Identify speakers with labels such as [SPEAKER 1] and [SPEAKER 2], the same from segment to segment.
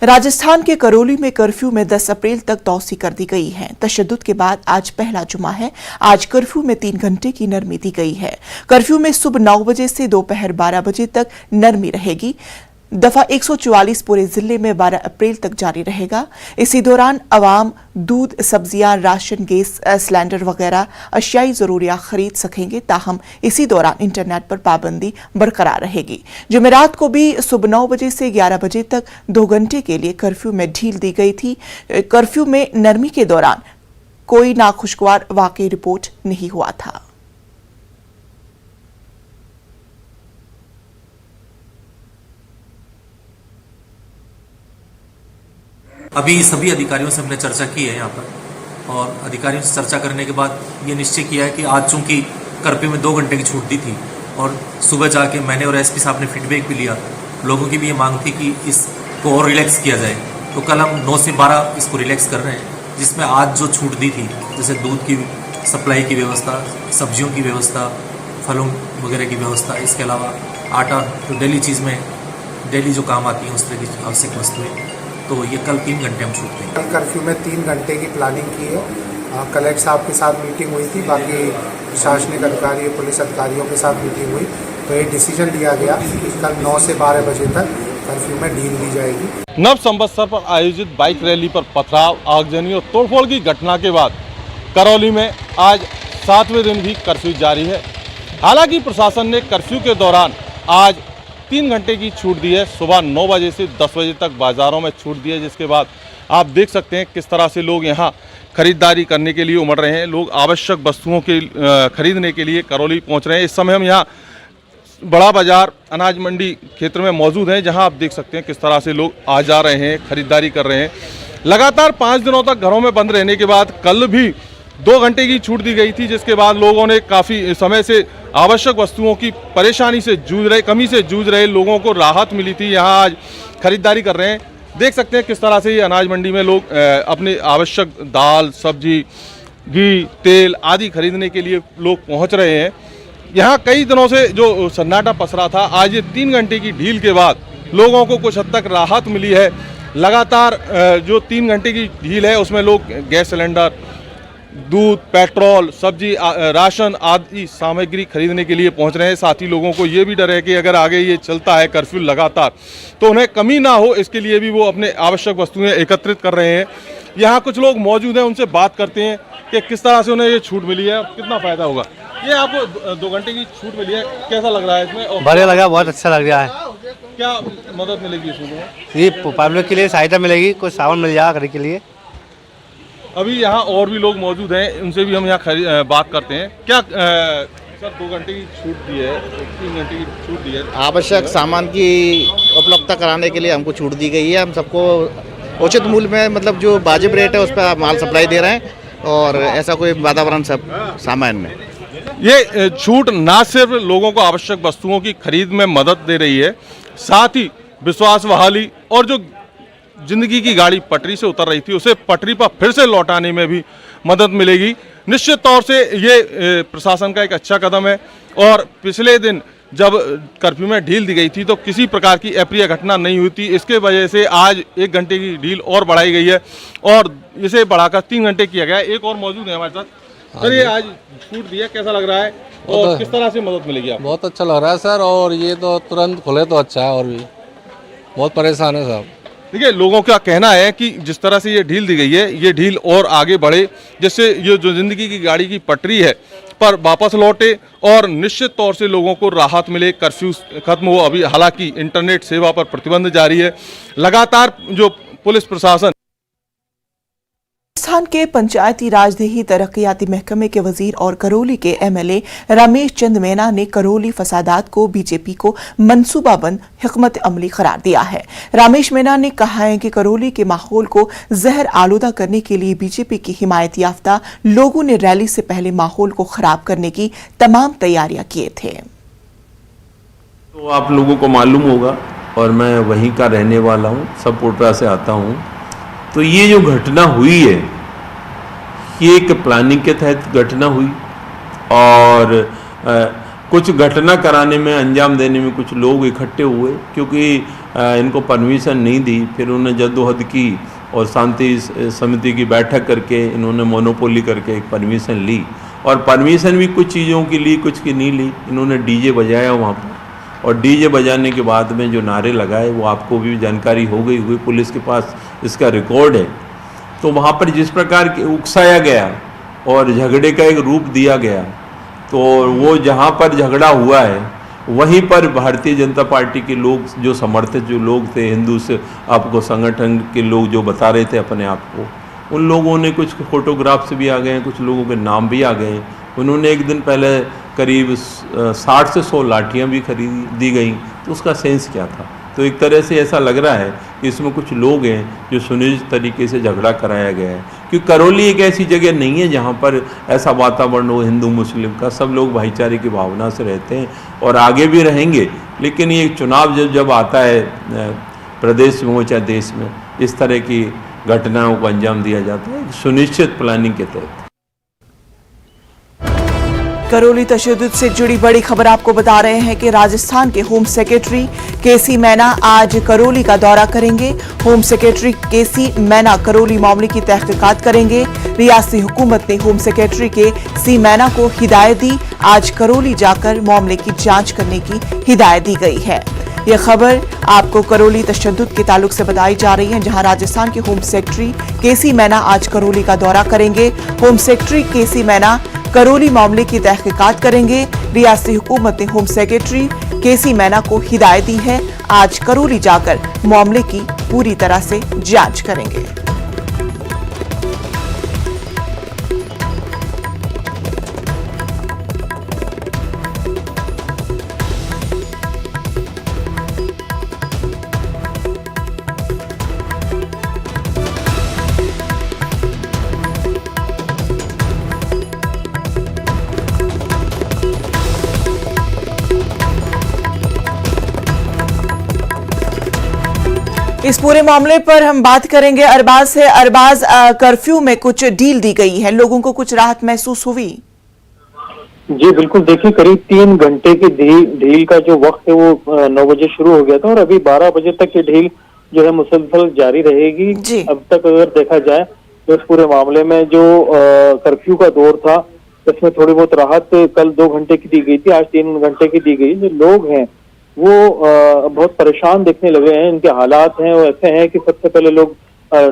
[SPEAKER 1] राजस्थान के करौली में कर्फ्यू में 10 अप्रैल तक तौसी कर दी गई है। तशद्दुद के बाद आज पहला जुमा है। आज कर्फ्यू में 3 घंटे की नरमी दी गई है। कर्फ्यू में सुबह 9 बजे से दोपहर 12 बजे तक नरमी रहेगी। दफा 144 पूरे जिले में 12 अप्रैल तक जारी रहेगा। इसी दौरान अवाम दूध, सब्जियां, राशन, गैस सिलेंडर वगैरह अशियाई जरूरियात खरीद सकेंगे। ताहम इसी दौरान इंटरनेट पर पाबंदी बरकरार रहेगी। जुमेरात को भी सुबह 9 बजे से 11 बजे तक 2 घंटे के लिए कर्फ्यू में ढील दी गई थी। कर्फ्यू में नरमी के दौरान कोई नाखुशगवार वाकई रिपोर्ट नहीं हुआ था।
[SPEAKER 2] अभी सभी अधिकारियों से हमने चर्चा की है यहाँ पर, और अधिकारियों से चर्चा करने के बाद ये निश्चय किया है कि आज चूंकि कर्फ्यू में 2 घंटे की छूट दी थी और सुबह जाके मैंने और एसपी साहब ने फीडबैक भी लिया, लोगों की भी ये मांग थी कि इसको और रिलैक्स किया जाए, तो कल हम 9 से 12 इसको रिलैक्स कर रहे हैं, जिसमें आज जो छूट दी थी जैसे दूध की सप्लाई की व्यवस्था, सब्जियों की व्यवस्था, फलों वगैरह की व्यवस्था, इसके अलावा आटा जो डेली चीज़ में डेली जो काम आती है उस तरह की आवश्यक वस्तुएं, तो ये कल 3 घंटे हम छूट देंगे।
[SPEAKER 3] कल कर्फ्यू में 3 घंटे की प्लानिंग की है। कलेक्टर साहब के साथ मीटिंग हुई थी, बाकी प्रशासनिक अधिकारी, पुलिस अधिकारियों के साथ मीटिंग हुई, तो ये डिसीजन लिया गया कि कल 9 से 12 बजे तक कर्फ्यू में ढील दी जाएगी।
[SPEAKER 4] नव संवत्सर पर आयोजित बाइक रैली पर पथराव, आगजनी और तोड़फोड़ की घटना के बाद करौली में आज 7वें दिन भी कर्फ्यू जारी है। हालांकि प्रशासन ने कर्फ्यू के दौरान आज 3 घंटे की छूट दी है। सुबह 9 बजे से 10 बजे तक बाज़ारों में छूट दी है, जिसके बाद आप देख सकते हैं किस तरह से लोग यहाँ खरीदारी करने के लिए उमड़ रहे हैं। लोग आवश्यक वस्तुओं के खरीदने के लिए करौली पहुँच रहे हैं। इस समय हम यहाँ बड़ा बाज़ार अनाज मंडी क्षेत्र में मौजूद हैं, जहाँ आप देख सकते हैं किस तरह से लोग आ जा रहे हैं, खरीदारी कर रहे हैं। लगातार 5 दिनों तक घरों में बंद रहने के बाद कल भी 2 घंटे की छूट दी गई थी, जिसके बाद लोगों ने काफ़ी समय से आवश्यक वस्तुओं की परेशानी से कमी से जूझ रहे लोगों को राहत मिली थी। यहाँ आज खरीदारी कर रहे हैं। देख सकते हैं किस तरह से ये अनाज मंडी में लोग अपने आवश्यक दाल, सब्जी, घी, तेल आदि खरीदने के लिए लोग पहुँच रहे हैं। यहाँ कई दिनों से जो सन्नाटा पसरा था, आज ये 3 घंटे की ढील के बाद लोगों को कुछ हद तक राहत मिली है। लगातार जो 3 घंटे की ढील है उसमें लोग गैस सिलेंडर, दूध, पेट्रोल, सब्जी, राशन आदि सामग्री खरीदने के लिए पहुंच रहे हैं। साथ ही लोगों को ये भी डर है कि अगर आगे ये चलता है कर्फ्यू लगातार, तो उन्हें कमी ना हो, इसके लिए भी वो अपने आवश्यक वस्तुएं एकत्रित कर रहे हैं। यहाँ कुछ लोग मौजूद हैं, उनसे बात करते हैं कि किस तरह से उन्हें ये छूट मिली है, कितना फ़ायदा होगा। ये आपको 2 घंटे की छूट मिली है, कैसा लग रहा है इसमें?
[SPEAKER 5] बढ़िया लगा, बहुत अच्छा लग रहा है।
[SPEAKER 4] क्या मदद मिलेगी इसमें?
[SPEAKER 5] ये पब्लिक के लिए सहायता मिलेगी, कुछ सामान मिल जाएगा घर के लिए।
[SPEAKER 4] अभी यहाँ और भी लोग मौजूद हैं, उनसे भी हम यहाँ बात करते हैं। क्या सर 2 घंटे की छूट दी है, 3 घंटे की छूट दी है,
[SPEAKER 6] आवश्यक सामान की उपलब्धता कराने के लिए हमको छूट दी गई है। हम सबको उचित मूल्य में, मतलब जो वाजिब रेट है उस पर माल सप्लाई दे रहे हैं, और ऐसा कोई वातावरण सब सामान्य है।
[SPEAKER 4] ये छूट ना सिर्फ लोगों को आवश्यक वस्तुओं की खरीद में मदद दे रही है, साथ ही विश्वास बहाली और जो जिंदगी की गाड़ी पटरी से उतर रही थी उसे पटरी पर फिर से लौटाने में भी मदद मिलेगी। निश्चित तौर से ये प्रशासन का एक अच्छा कदम है। और पिछले दिन जब कर्फ्यू में ढील दी गई थी तो किसी प्रकार की अप्रिय घटना नहीं हुई थी। इसके वजह से आज 1 घंटे की ढील और बढ़ाई गई है और इसे बढ़ाकर 3 घंटे किया गया है। एक और मौजूद है हमारे साथ। सर, ये आज छूट दिया, कैसा लग रहा है और किस तरह से मदद मिलेगी आपको?
[SPEAKER 7] बहुत अच्छा लग रहा है सर, और ये तो तुरंत खुले तो अच्छा है, और भी बहुत परेशान है साहब।
[SPEAKER 4] देखिए, लोगों का कहना है कि जिस तरह से ये ढील दी गई है, ये ढील और आगे बढ़े, जिससे ये जो जिंदगी की गाड़ी की पटरी है पर वापस लौटे और निश्चित तौर से लोगों को राहत मिले, कर्फ्यू खत्म हो। अभी हालांकि इंटरनेट सेवा पर प्रतिबंध जारी है। लगातार जो पुलिस प्रशासन
[SPEAKER 1] राजस्थान के पंचायती राजदेही तरक्याती महकमे के वजीर और करौली के एमएलए रमेश चंद मीना ने करौली फसादात को बीजेपी को मंसूबाबंद हिकमत अमली करार दिया है। रमेश मीना ने कहा है कि करौली के माहौल को जहर आलूदा करने के लिए बीजेपी की हिमायत याफ्ता लोगों ने रैली से पहले माहौल को खराब करने की तमाम तैयारियां किए थे।
[SPEAKER 8] तो आप लोगों को मालूम होगा, और मैं वहीं का रहने वाला हूँ, सब पोटरा से आता हूँ। तो ये जो घटना हुई है, ये एक प्लानिंग के तहत घटना हुई, और कुछ घटना कराने में, अंजाम देने में कुछ लोग इकट्ठे हुए, क्योंकि इनको परमिशन नहीं दी, फिर उन्होंने जद्दोजहद की और शांति समिति की बैठक करके इन्होंने मोनोपोली करके एक परमिशन ली, और परमिशन भी कुछ चीज़ों की ली, कुछ की नहीं ली। इन्होंने डीजे बजाया वहाँ पर, और डीजे बजाने के बाद में जो नारे लगाए वो आपको भी जानकारी हो गई हुई, पुलिस के पास इसका रिकॉर्ड है। तो वहाँ पर जिस प्रकार के उकसाया गया और झगड़े का एक रूप दिया गया, तो वो जहाँ पर झगड़ा हुआ है वहीं पर भारतीय जनता पार्टी के लोग, जो समर्थित जो लोग थे, हिंदू से आपको संगठन के लोग जो बता रहे थे अपने आप को, उन लोगों ने कुछ फोटोग्राफ्स भी आ गए हैं, कुछ लोगों के नाम भी आ गए हैं। उन्होंने एक दिन पहले करीब 60 से 100 लाठियाँ भी दी गई, तो उसका सेंस क्या था? तो एक तरह से ऐसा लग रहा है कि इसमें कुछ लोग हैं जो सुनिश्चित तरीके से झगड़ा कराया गया है, क्योंकि करौली एक ऐसी जगह नहीं है जहाँ पर ऐसा वातावरण हो हिंदू मुस्लिम का। सब लोग भाईचारे की भावना से रहते हैं और आगे भी रहेंगे, लेकिन ये चुनाव जब आता है प्रदेश में हो चाहे देश में, इस तरह की घटनाओं को अंजाम दिया जाता है सुनिश्चित प्लानिंग के तहत।
[SPEAKER 1] करौली तशद्दुद से जुड़ी बड़ी खबर आपको बता रहे हैं कि राजस्थान के होम सेक्रेटरी केसी मैना आज करौली का दौरा करेंगे। होम सेक्रेटरी केसी मैना करौली मामले की तहकीकात करेंगे। रियासती हुकूमत ने होम सेक्रेटरी के सी मैना को हिदायत दी, आज करौली जाकर मामले की जांच करने की हिदायत दी गई है। यह खबर आपको करौली तशद्दुद के ताल्लुक से बताई जा रही है, जहां राजस्थान के होम सेक्रेटरी केसी मैना आज करौली का दौरा करेंगे। होम सेक्रेटरी केसी मैना करौली मामले की तहकीकात करेंगे। रियासती हुकूमत ने होम सेक्रेटरी केसी मैना को हिदायत दी है, आज करौली जाकर मामले की पूरी तरह से जांच करेंगे। इस पूरे मामले पर हम बात करेंगे अरबाज से। अरबाज, कर्फ्यू में कुछ ढील दी गई है, लोगों को कुछ राहत महसूस हुई?
[SPEAKER 9] जी बिल्कुल, देखिए करीब 3 घंटे की ढील का जो वक्त है वो 9 बजे शुरू हो गया था और अभी 12 बजे तक ये ढील जो है मुसलसल जारी रहेगी। अब तक अगर देखा जाए तो इस पूरे मामले में जो कर्फ्यू का दौर था इसमें थोड़ी बहुत राहत कल 2 घंटे की दी गई थी, आज 3 घंटे की दी गई। जो लोग हैं वो बहुत परेशान दिखने लगे हैं, इनके हालात हैं वो ऐसे हैं कि सबसे पहले लोग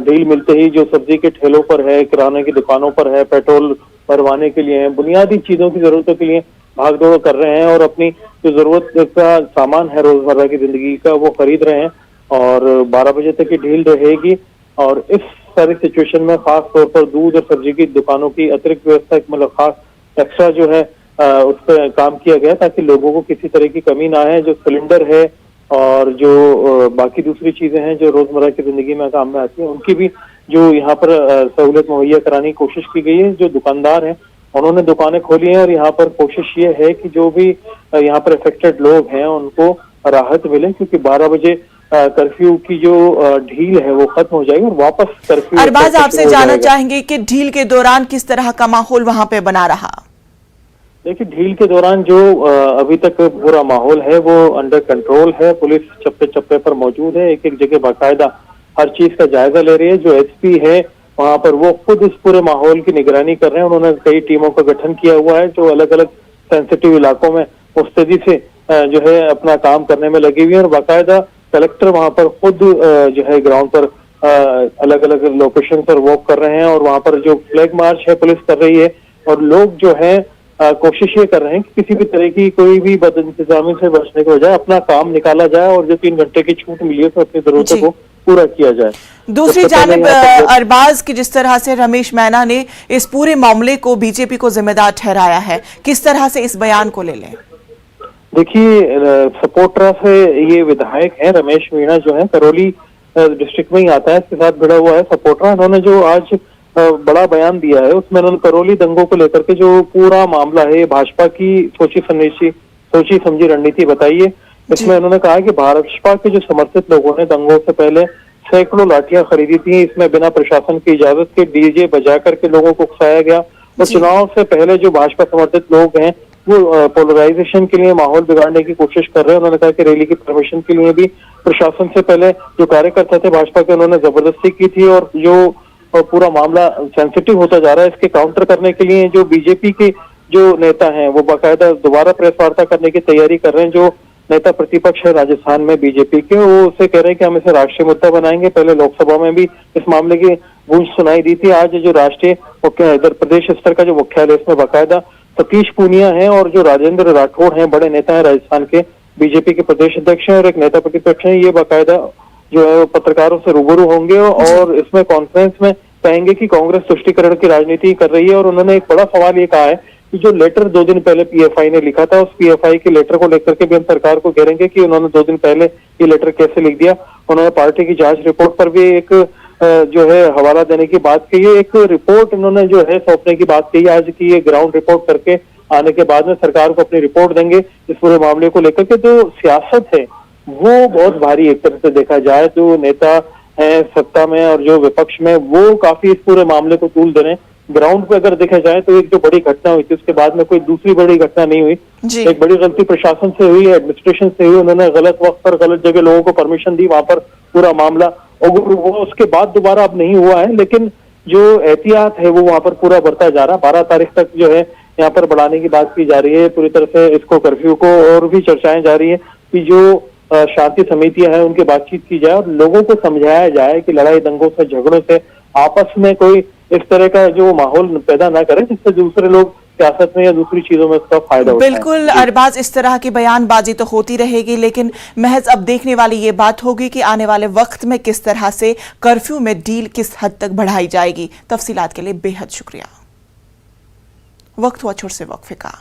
[SPEAKER 9] ढील मिलते ही जो सब्जी के ठेलों पर है, किराने की दुकानों पर है, पेट्रोल भरवाने के लिए है, बुनियादी चीजों की जरूरतों के लिए भागदौड़ कर रहे हैं और अपनी जो जरूरत का सामान है रोजमर्रा की जिंदगी का वो खरीद रहे हैं। और 12 बजे तक की ढील रहेगी और इस सारी सिचुएशन में खास तौर पर दूध और सब्जी की दुकानों की अतिरिक्त व्यवस्था, मतलब खास एक्स्ट्रा जो है उस पर काम किया गया ताकि लोगों को किसी तरह की कमी ना है। जो सिलेंडर है और जो बाकी दूसरी चीजें हैं जो रोजमर्रा की जिंदगी में काम में आती हैं उनकी भी जो यहाँ पर सहूलियत मुहैया कराने की कोशिश की गई है। जो दुकानदार हैं उन्होंने दुकानें खोली हैं और यहाँ पर कोशिश ये है कि जो भी यहाँ पर अफेक्टेड लोग हैं उनको राहत मिले, क्योंकि 12 बजे कर्फ्यू की जो ढील है वो खत्म हो जाएगी और वापस कर्फ्यू।
[SPEAKER 1] अरबाज, आपसे जानना चाहेंगे कि ढील के दौरान किस तरह का माहौल वहां पे बना रहा?
[SPEAKER 9] देखिए ढील के दौरान जो अभी तक पूरा माहौल है वो अंडर कंट्रोल है, पुलिस चप्पे चप्पे पर मौजूद है, एक एक जगह बाकायदा हर चीज का जायजा ले रही है। जो एसपी है वहां पर वो खुद इस पूरे माहौल की निगरानी कर रहे हैं। उन्होंने कई टीमों का गठन किया हुआ है जो अलग अलग सेंसिटिव इलाकों में मुस्तैदी से जो है अपना काम करने में लगी हुई है और बाकायदा कलेक्टर वहां पर खुद जो है ग्राउंड पर अलग अलग लोकेशन पर वॉक कर रहे हैं और वहां पर जो फ्लैग मार्च है पुलिस कर रही है और लोग जो है कोशिश ये कर रहे हैं कि किसी भी तरह की कोई भी बदइंतजामी से बचने के बजाय अपना काम निकाला जाए और जो 3 घंटे की छूट मिली है तो अपनी जरूरतों को पूरा किया जाए।
[SPEAKER 1] दूसरी जानिब अरबाज की जिस तरह से रमेश मैना ने इस पूरे मामले को बीजेपी को जिम्मेदार ठहराया है, किस तरह से इस बयान को ले लें?
[SPEAKER 9] देखिए सपोर्टरा से ये विधायक है रमेश मीणा जो है करौली डिस्ट्रिक्ट में ही आता है, इसके साथ भिड़ा हुआ है सपोर्टरा। इन्होंने जो आज बड़ा बयान दिया है उसमें उन्होंने करौली दंगों को लेकर के जो पूरा मामला है भाजपा की सोची समझी रणनीति बताई है। इसमें उन्होंने कहा कि भाजपा के जो समर्थित लोगों ने दंगों से पहले सैकड़ों लाठियां खरीदी थी, इसमें बिना प्रशासन की इजाजत के डीजे बजा करके लोगों को उकसाया गया और चुनाव से पहले जो भाजपा समर्थित लोग हैं वो पोलराइजेशन के लिए माहौल बिगाड़ने की कोशिश कर रहे हैं। उन्होंने कहा कि रैली की परमिशन के लिए भी प्रशासन से पहले जो कार्यकर्ता थे भाजपा के, उन्होंने जबरदस्ती की थी, और जो पूरा मामला सेंसिटिव होता जा रहा है, इसके काउंटर करने के लिए जो बीजेपी के जो नेता हैं वो बाकायदा दोबारा प्रेस वार्ता करने की तैयारी कर रहे हैं। जो नेता प्रतिपक्ष है राजस्थान में बीजेपी के, वो उससे कह रहे हैं कि हम इसे राष्ट्रीय मुद्दा बनाएंगे। पहले लोकसभा में भी इस मामले की गूंज सुनाई दी थी। आज जो राष्ट्रीय इधर प्रदेश स्तर का जो मुख्यालय, इसमें बाकायदा सतीश पूनिया है और जो राजेंद्र राठौड़ हैं, बड़े नेता हैं राजस्थान के, बीजेपी के प्रदेश अध्यक्ष हैं और एक नेता प्रतिपक्ष हैं, ये बाकायदा जो है पत्रकारों से रूबरू होंगे और इसमें कॉन्फ्रेंस में कहेंगे कि कांग्रेस तुष्टीकरण की राजनीति कर रही है। और उन्होंने एक बड़ा सवाल ये कहा है कि जो लेटर 2 दिन पहले पीएफआई ने लिखा था, उस पीएफआई के लेटर को लेकर के भी हम सरकार को घेरेंगे कि उन्होंने 2 दिन पहले ये लेटर कैसे लिख दिया। उन्होंने पार्टी की जांच रिपोर्ट पर भी एक जो है हवाला देने की बात कही है। एक रिपोर्ट उन्होंने जो है सौंपने की बात कही आज की, ये ग्राउंड रिपोर्ट करके आने के बाद में सरकार को अपनी रिपोर्ट देंगे इस पूरे मामले को लेकर के। जो सियासत है वो बहुत भारी, एक तरह से देखा जाए जो नेता है सत्ता में और जो विपक्ष में, वो काफी इस पूरे मामले को तूल दे रहे हैं। ग्राउंड पे अगर देखा जाए तो एक जो बड़ी घटना हुई थी उसके बाद में कोई दूसरी बड़ी घटना नहीं हुई। एक बड़ी गलती प्रशासन से हुई, एडमिनिस्ट्रेशन से हुई। उन्होंने गलत वक्त पर गलत जगह लोगों को परमिशन दी, वहां पर पूरा मामला और वो उसके बाद दोबारा अब नहीं हुआ है। लेकिन जो एहतियात है वो वहां पर पूरा बढ़ता जा रहा है। 12 तारीख तक जो है यहाँ पर बढ़ाने की बात की जा रही है पूरी तरह से इसको, कर्फ्यू को, और भी चर्चाएं जारी है कि जो शांति समितियां हैं उनकी बातचीत की जाए और लोगों को समझाया जाए कि लड़ाई दंगों से, झगड़ों से, आपस में कोई इस तरह का जो माहौल पैदा ना करे जिससे दूसरे लोग सियासत में या दूसरी चीजों में उसका फायदा उठाएं।
[SPEAKER 1] बिल्कुल अरबाज, इस तरह की बयानबाजी तो होती रहेगी, लेकिन महज अब देखने वाली ये बात होगी कि आने वाले वक्त में किस तरह से कर्फ्यू में डील किस हद तक बढ़ाई जाएगी। तफसीलात के लिए बेहद शुक्रिया। वक्त हुआ छोटे से वक्फे का।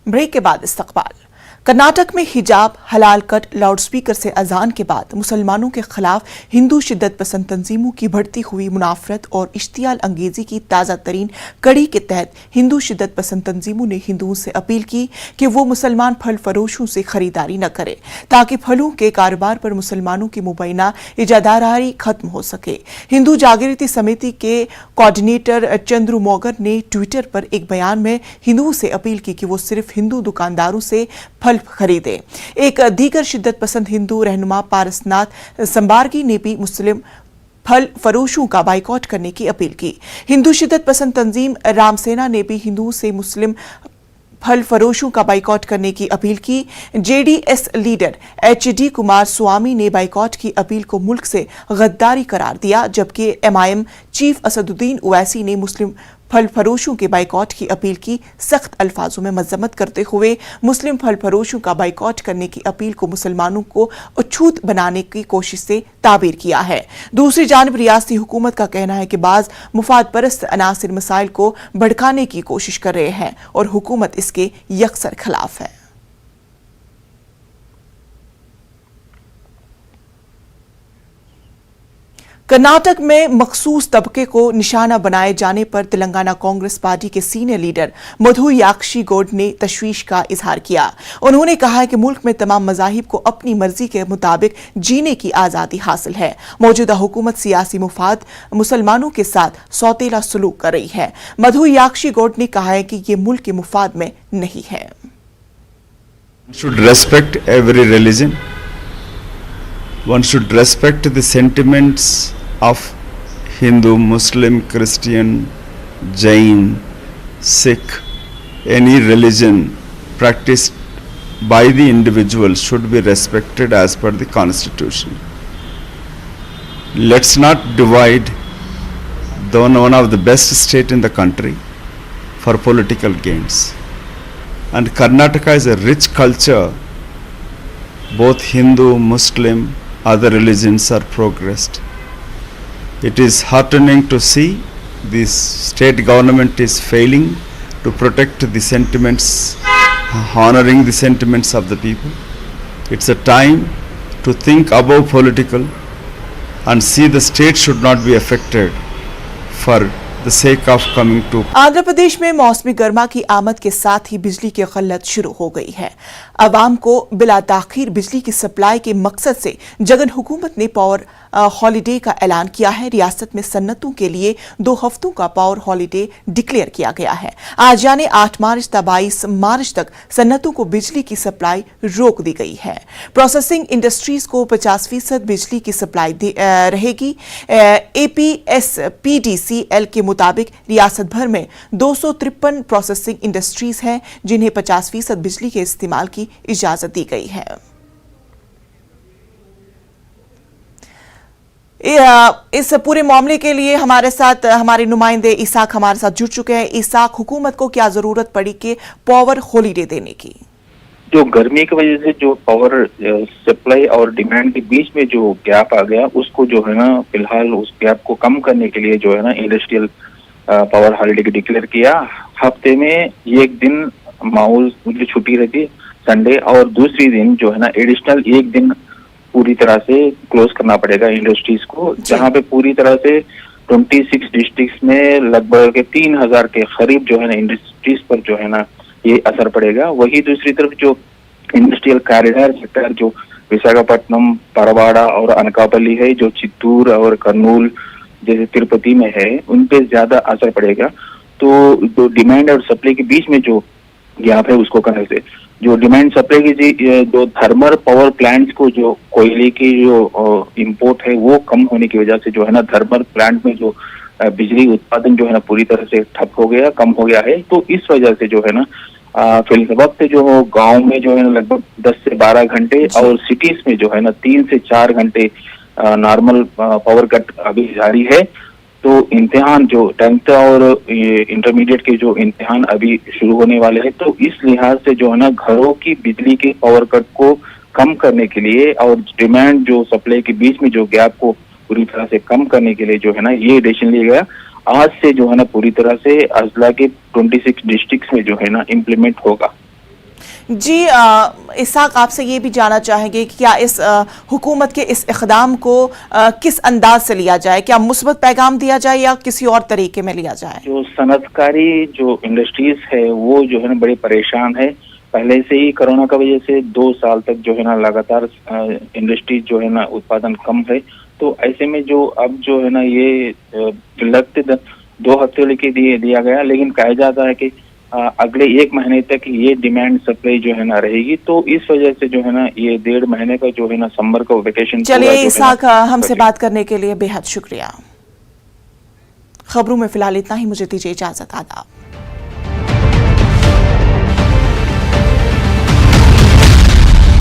[SPEAKER 1] ब्रेक के बाद इस्तकबाल। कर्नाटक में हिजाब, हलाल कट, लाउडस्पीकर से अजान के बाद मुसलमानों के खिलाफ हिंदू शिद्दत पसंद तंजीमों की बढ़ती हुई मुनाफरत और इश्तियाल अंगेजी की ताज़ा तरीन कड़ी के तहत हिंदू शिद्दत पसंद तंजीमों ने हिंदुओं से अपील की कि वो मुसलमान फल फरोशों से खरीदारी न करें ताकि फलों के कारोबार पर मुसलमानों की मुबैना इजादारी खत्म हो सके। हिंदू जागृति समिति के कोऑर्डिनेटर चंद्रू मोगर ने ट्विटर पर एक बयान में हिंदुओं से अपील की कि वो सिर्फ हिंदू दुकानदारों से फल खरीदे। एक दीगर शिद्दत पसंद हिंदू रहनुमा पारसनाथ संबारगी ने भी मुस्लिम फल फरोशों का बाइकॉट करने की अपील की। हिंदू शिद्दत पसंद तंजीम रामसेना ने भी हिंदुओं से मुस्लिम फल फरोशों का बाइकॉट करने की अपील की। जेडीएस लीडर एचडी कुमार स्वामी ने बाइकॉट की अपील को मुल्क से गद्दारी करार दिया, जबकि एमआईएम चीफ असदुद्दीन ओवैसी ने मुस्लिम फल फरोशों के बाइकॉट की अपील की सख्त अल्फाजों में मजम्मत करते हुए मुस्लिम फल फरोशों का बाइकॉट करने की अपील को मुसलमानों को अछूत बनाने की कोशिश से ताबीर किया है। दूसरी जानिब रियासती हुकूमत का कहना है कि बाज मुफाद परस्त अनासिर मसाइल को भड़काने की कोशिश कर रहे हैं और हुकूमत इसके यकसर खिलाफ है। कर्नाटक में मखसूस तबके को निशाना बनाए जाने पर तेलंगाना कांग्रेस पार्टी के सीनियर लीडर मधु याक्षी गौड ने तशवीश का इजहार किया। उन्होंने कहा है कि मुल्क में तमाम मज़ाहिब को अपनी मर्जी के मुताबिक जीने की आज़ादी हासिल है। मौजूदा हुकूमत सियासी मुफाद मुसलमानों के साथ सौतेला सलूक कर रही है। मधु याक्षी गौड ने कहा है कि ये मुल्क के मुफाद में नहीं है।
[SPEAKER 10] Should respect every religion. One should respect the sentiments of Hindu, Muslim, Christian, Jain, Sikh, any religion practiced by the individual should be respected as per the constitution. Let's not divide one of the best state in the country for political gains. And Karnataka is a rich culture, both Hindu, Muslim, other religions are progressed. It is heartening to see this state government is failing to protect the sentiments, honoring the sentiments of the people. It's a time to think above political and see the state should not be affected for the sake of coming to
[SPEAKER 1] Andhra Pradesh में मौसमी गर्मा की आमद के साथ ही बिजली की किल्लत शुरू हो गई है। अवाम को बिला ताखीर बिजली की सप्लाई के मकसद से जगन हुकूमत ने पावर हॉलीडे का ऐलान किया है। रियासत में सन्नतों के लिए 2 हफ्तों का पावर हॉलीडे डिक्लेयर किया गया है। आज यानी 8 मार्च तक 22 मार्च तक सन्नतों को बिजली की सप्लाई रोक दी गई है। प्रोसेसिंग इंडस्ट्रीज को 50% बिजली की सप्लाई रहेगी। APSPDCL के मुताबिक रियासत भर में 253 प्रोसेसिंग इंडस्ट्रीज हैं जिन्हें 50% बिजली के इस्तेमाल की इजाजत दी गई है। इस पूरे मामले के लिए हमारे साथ हमारे नुमाइंदे इसाक हमारे साथ जुड़ चुके हैं। इसाक, हुकूमत को क्या जरूरत पड़ी कि पावर हॉलीडे देने की?
[SPEAKER 11] जो गर्मी की वजह से जो पावर सप्लाई और डिमांड के बीच में जो गैप आ गया, उसको जो है ना फिलहाल उस गैप को कम करने के लिए जो है ना इंडस्ट्रियल पावर हॉलीडे डिक्लेयर किया। हफ्ते में एक दिन माहौल जो छुट्टी रहती संडे, और दूसरी दिन जो है ना एडिशनल एक दिन पूरी तरह से क्लोज करना पड़ेगा इंडस्ट्रीज को, जहाँ पे पूरी तरह से 26 डिस्ट्रिक्ट्स में लगभग 3000 के करीब जो है ना इंडस्ट्रीज पर जो है ना ये असर पड़ेगा। वही दूसरी तरफ जो इंडस्ट्रियल कॉरिडोर सेक्टर जो विशाखापट्टनम, परवाड़ा और अनकापल्ली है, जो चित्तूर और कर्नूल जैसे तिरुपति में है, उन पे ज्यादा असर पड़ेगा। तो जो डिमांड और सप्लाई के बीच में जो गैप है उसको करने से जो डिमांड सप्लाई की जो थर्मल पावर प्लांट्स को जो कोयले की जो इंपोर्ट है वो कम होने की वजह से जो है ना थर्मल प्लांट में जो बिजली उत्पादन जो है ना पूरी तरह से ठप हो गया, कम हो गया है। तो इस वजह से जो है ना फिल वक्त जो गांव में जो है ना लगभग 10 से 12 घंटे और सिटीज में जो है ना 3 से 4 घंटे नॉर्मल पावर कट अभी जारी है। तो इम्तिहान जो 10th और इंटरमीडिएट के जो इम्तिहान अभी शुरू होने वाले हैं, तो इस लिहाज से जो है ना घरों की बिजली के पावर कट को कम करने के लिए और डिमांड जो सप्लाई के बीच में जो गैप को पूरी तरह से कम करने के लिए जो है ना ये डिसीजन लिया गया। आज से जो है ना पूरी तरह से अजला के 26 डिस्ट्रिक्ट्स में जो है ना इम्प्लीमेंट होगा।
[SPEAKER 1] जी इसाक, आपसे ये भी जानना चाहेंगे कि क्या इस हुकूमत के इस इक़दाम को किस अंदाज से लिया जाए? क्या मुस्बत पैगाम दिया जाए या किसी और तरीके में लिया जाए?
[SPEAKER 11] जो सनतकारी जो इंडस्ट्रीज है वो जो है ना बड़े परेशान है। पहले से ही कोरोना की वजह से 2 साल तक जो है ना लगातार इंडस्ट्रीज जो है ना उत्पादन कम है। तो ऐसे में जो अब जो है ना ये लगते 2 हफ्ते लेके दिया गया, लेकिन कहा जाता है कि अगले 1 महीने तक ये डिमांड सप्लाई जो है ना रहेगी। तो इस वजह से जो है ना ये 1.5 महीने का जो है ना समर का वेकेशन।
[SPEAKER 1] चलिए इसाक, हमसे बात करने के लिए बेहद शुक्रिया। खबरों में फिलहाल इतना ही, मुझे दीजिए इजाजत। आदाब।